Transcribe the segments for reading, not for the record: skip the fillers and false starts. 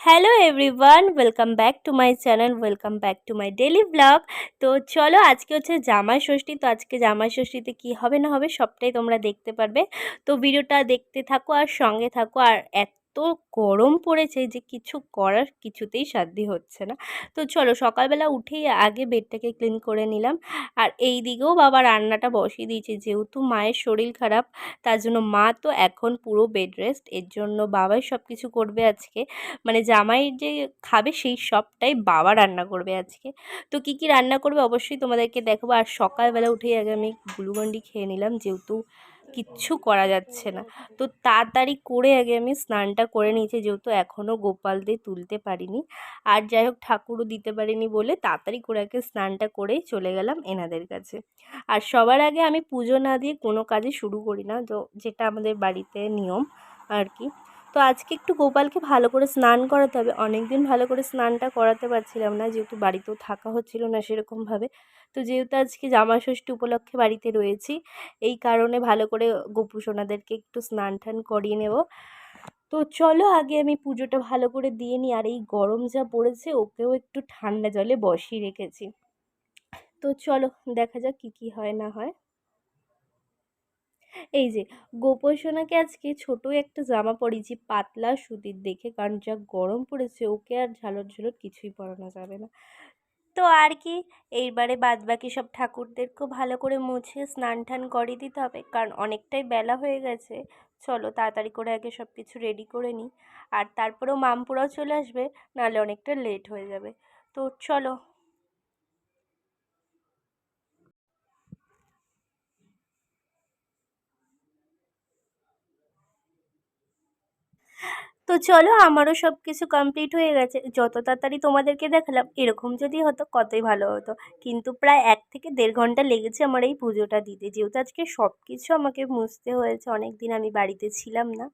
Hello everyone, welcome back to my channel, welcome back to my daily blog. তো চলো, আজকে হচ্ছে জামাই ষষ্ঠী। তো আজকে জামাই ষষ্ঠীতে কী হবে না হবে সবটাই তোমরা দেখতে পারবে। তো ভিডিওটা দেখতে থাকো আর সঙ্গে থাকো। আর এত গরম পড়েছে যে কিছু করার কিছুতেই সাধ্য হচ্ছে না। তো চলো, সকালবেলা উঠেই আগে বেডটাকে ক্লিন করে নিলাম। আর এই দিকেও বাবা রান্নাটা বসিয়ে দিয়েছে, যেহেতু মায়ের শরীর খারাপ তার জন্য মা তো এখন পুরো বেড রেস্ট, এর জন্য বাবাই সব কিছু করবে আজকে। মানে জামাই যে খাবে সেই সবটাই বাবা রান্না করবে আজকে। তো কি কি রান্না করবে অবশ্যই তোমাদেরকে দেখাবো। আর সকালবেলা উঠেই আগে আমি গ্লুকন্ডি খেয়ে নিলাম, যেহেতু কিচ্ছু করা যাচ্ছে না। তো তাড়াতাড়ি করে আগে আমি স্নানটা করে নিয়েছি, যেহেতু এখনও গোপালদের তুলতে পারিনি। আর যাই হোক, ঠাকুরও দিতে পারিনি বলে তাড়াতাড়ি করে আগে স্নানটা করেই চলে গেলাম এনাদের কাছে। আর সবার আগে আমি পুজো না দিয়ে কোনো কাজই শুরু করি না, তো যেটা আমাদের বাড়িতে নিয়ম আর কি। তো আজকে একটু গোপালকে ভালো করে স্নান করাতে হবে। অনেক দিন ভালো করে স্নানটা করাতে পারছিলাম না, যেহেতু বাড়িতেও থাকা হচ্ছিল না সেরকমভাবে। তো যেহেতু আজকে জামা ষষ্ঠী উপলক্ষে বাড়িতে রয়েছি, এই কারণে ভালো করে গোপু সোনাদেরকে একটু স্নান টান করিয়ে নেব। তো চলো, আগে আমি পুজোটা ভালো করে দিয়ে নিই। আর এই গরম যা পড়েছে, ওকেও একটু ঠান্ডা জলে বসিয়ে রেখেছি। তো চলো, দেখা যাক কি কি হয় না হয়। এই যে গোপোষণাকে আজকে ছোট একটা জামা পরিয়েছি পাতলা সুতির দেখে, কারণ যা গরম পড়েছে ওকে আর ঝালর ঝুলর কিছুই পরানো যাবে না। তো আর কি, এইবারে বাদ বাকি সব ঠাকুরদেরকেও ভালো করে মুছে স্নান টান করিয়ে দিতে হবে, কারণ অনেকটাই বেলা হয়ে গেছে। চলো তাড়াতাড়ি করে আগে সব কিছু রেডি করে নিই। আর তারপরেও মামপুরাও চলে আসবে, নাহলে অনেকটা লেট হয়ে যাবে। তো চলো। তো চলো, আমারও সব কিছু কমপ্লিট হয়ে গেছে। যত তাড়াতাড়ি তোমাদেরকে দেখালাম, এরকম যদি হতো কতই ভালো হতো। কিন্তু প্রায় 1 থেকে দেড় ঘন্টা লেগেছে আমার এই পুজোটা দিতে, যেহেতু আজকে সব কিছু আমাকে মুছতে হয়েছে, অনেক দিন আমি বাড়িতে ছিলাম না।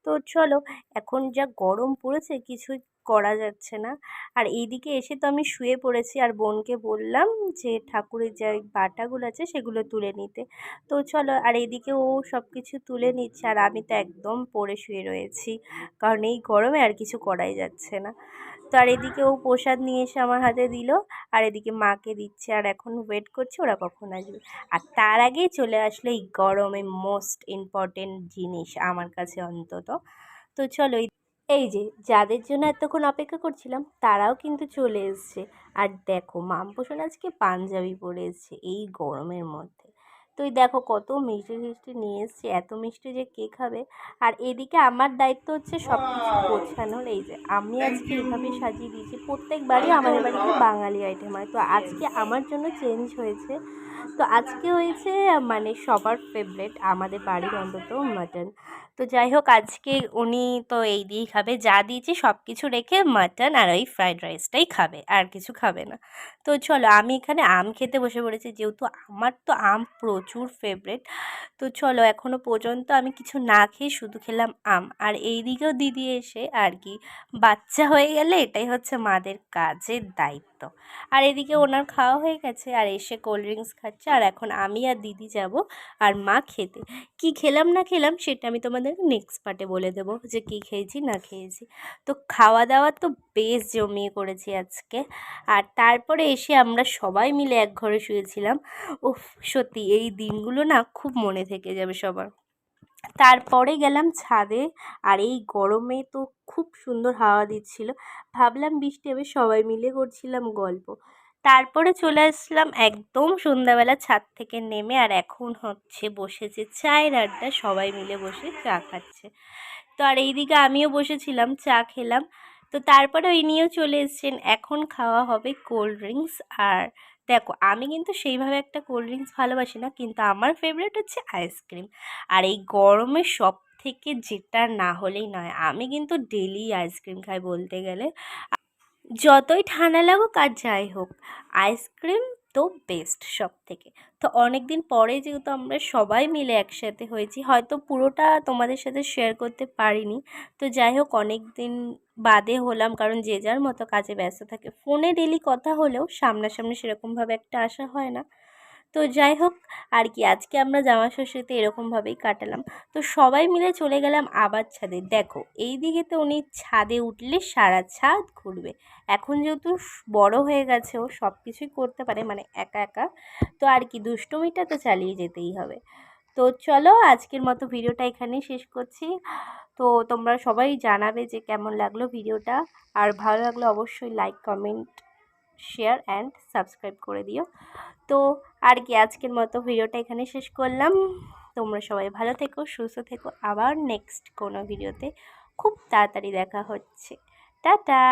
তো চলো, এখন যা গরম পড়েছে কিছুই করা যাচ্ছে না। আর এইদিকে এসে তো আমি শুয়ে পড়েছি, আর বোনকে বললাম যে ঠাকুরের যে বাটাগুলো আছে সেগুলো তুলে নিতে। তো চলো, আর এদিকে ও সব কিছু তুলে নিচ্ছে, আর আমি তো একদম পড়ে শুয়ে রয়েছি, কারণ এই গরমে আর কিছু করাই যাচ্ছে না। তো আর এদিকে ও প্রসাদ নিয়ে এসে আমার হাতে দিল, আর এদিকে মাকে দিচ্ছে। আর এখন ওয়েট করছি ওরা কখন আসবে। আর তার আগেই চলে আসলো এই গরমে মোস্ট ইম্পর্টেন্ট জিনিস আমার কাছে অন্তত। তো চলো, এই যে যাদের জন্য এতক্ষণ অপেক্ষা করছিলাম তারাও কিন্তু চলে এসছে। আর দেখো, মামপোষণ আজকে পাঞ্জাবি পরে এসছে এই গরমের মধ্যে। তো এই দেখো কত মিষ্টি টিষ্টি নিয়ে এসছে, এত মিষ্টি যে কে খাবে। আর এদিকে আমার দায়িত্ব হচ্ছে সব কিছু গোছানোর। এই যে আমি আজকে এইভাবে সাজিয়ে দিয়েছি, প্রত্যেকবারই আমাদের বাড়িতে বাঙালি আইটেম হয়, তো আজকে আমার জন্য চেঞ্জ হয়েছে। তো আজকে হয়েছে মানে সবার ফেভারেট আমাদের বাড়ির অন্তত মাটন। তো যাই হোক, আজকে উনি তো এই দিয়েই খাবে, যা দিয়েছি সব কিছু রেখে মাটন আর ওই ফ্রাইড রাইসটাই খাবে, আর কিছু খাবে না। তো চলো, আমি এখানে আম খেতে বসে পড়েছি, যেহেতু আমার তো আম প্রচুর ফেভারেট। তো চলো, এখনও পর্যন্ত আমি কিছু না খেয়ে শুধু খেলাম আম। আর এই দিকেও দিদি এসে আর কি, বাচ্চা হয়ে গেলে এটাই হচ্ছে মাদের কাজের দায়িত্ব। আর এদিকে ওনার খাওয়া হয়ে গেছে, আর এসে কোল্ড ড্রিঙ্কস খাচ্ছে। আর এখন আমি আর দিদি যাব আর মা খেতে। কি খেলাম না খেলাম সেটা আমি তোমাদের নেক্সট পার্টে বলে দেবো, যে কী খেয়েছি না খেয়েছি। তো খাওয়া দাওয়া তো বেশ জমিয়ে করেছি আজকে। আর তারপরে এসে আমরা সবাই মিলে এক ঘরে শুয়েছিলাম। উফ, সত্যি এই দিনগুলো না খুব মনে থেকে যাবে সবার। তারপরে গেলাম ছাদে। আর এই গরমে তো খুব সুন্দর হাওয়া দিচ্ছিল, ভাবলাম বৃষ্টি হবে, সবাই মিলে করছিলাম গল্প। তারপরে চলে আসলাম একদম সন্ধ্যাবেলা ছাদ থেকে নেমে, আর এখন হচ্ছে বসেছে চায়ের আড্ডা, সবাই মিলে বসে চা খাচ্ছে। তো আর এইদিকে আমিও বসেছিলাম, চা খেলাম। তো তারপরে ওই নিয়েও চলে এসেছেন, এখন খাওয়া হবে কোল্ড ড্রিঙ্কস। আর দেখো, আমি কিন্তু সেইভাবে একটা কোল্ড ড্রিঙ্কস ভালোবাসি না, কিন্তু আমার ফেভারিট হচ্ছে আইসক্রিম। আর এই গরমে সব থেকে যেটা না হলেই নয়, আমি কিন্তু ডেলি আইসক্রিম খাই বলতে গেলে। যতই ঠান্ডা লাগুক আর যাই হোক, আইসক্রিম তো বেস্ট সব থেকে। তো অনেক দিন পরে যেহেতু আমরা সবাই মিলে একসাথে হয়েছি, হয়তো পুরোটা তোমাদের সাথে শেয়ার করতে পারিনি। তো যাই হোক, অনেক দিন বাদে হলাম, কারণ যে যার মতো কাজে ব্যস্ত থাকে। ফোনে ডেলি কথা হলেও সামনাসামনি সেরকমভাবে একটা আসা হয় না। তো তো যাই হোক আর কি, আজকে আমরা জামা ষষ্ঠীতে এরকমভাবেই কাটালাম। তো সবাই মিলে চলে গেলাম আবার ছাদে। দেখো এই দিকে তো উনি ছাদে উঠলে সারা ছাদ ঘুরবে। এখন যেহেতু বড় হয়ে গেছে, ও সব কিছুই করতে পারে মানে একা একা, তো আর কি দুষ্টুমিটা তো চালিয়ে যেতেই হবে। তো চলো আজকের মতো ভিডিওটা এখানেই শেষ করছি। তো তোমরা সবাই জানাবে যে কেমন লাগলো ভিডিওটা, আর ভালো লাগলে অবশ্যই like comment share and subscribe করে দিও। তো আর কি আজকের মতো ভিডিওটা এখানে শেষ করলাম। তোমরা সবাই ভালো থেকো, সুস্থ থেকো। আবার নেক্সট কোনো ভিডিওতে খুব তাড়াতাড়ি দেখা হচ্ছে। টাটা।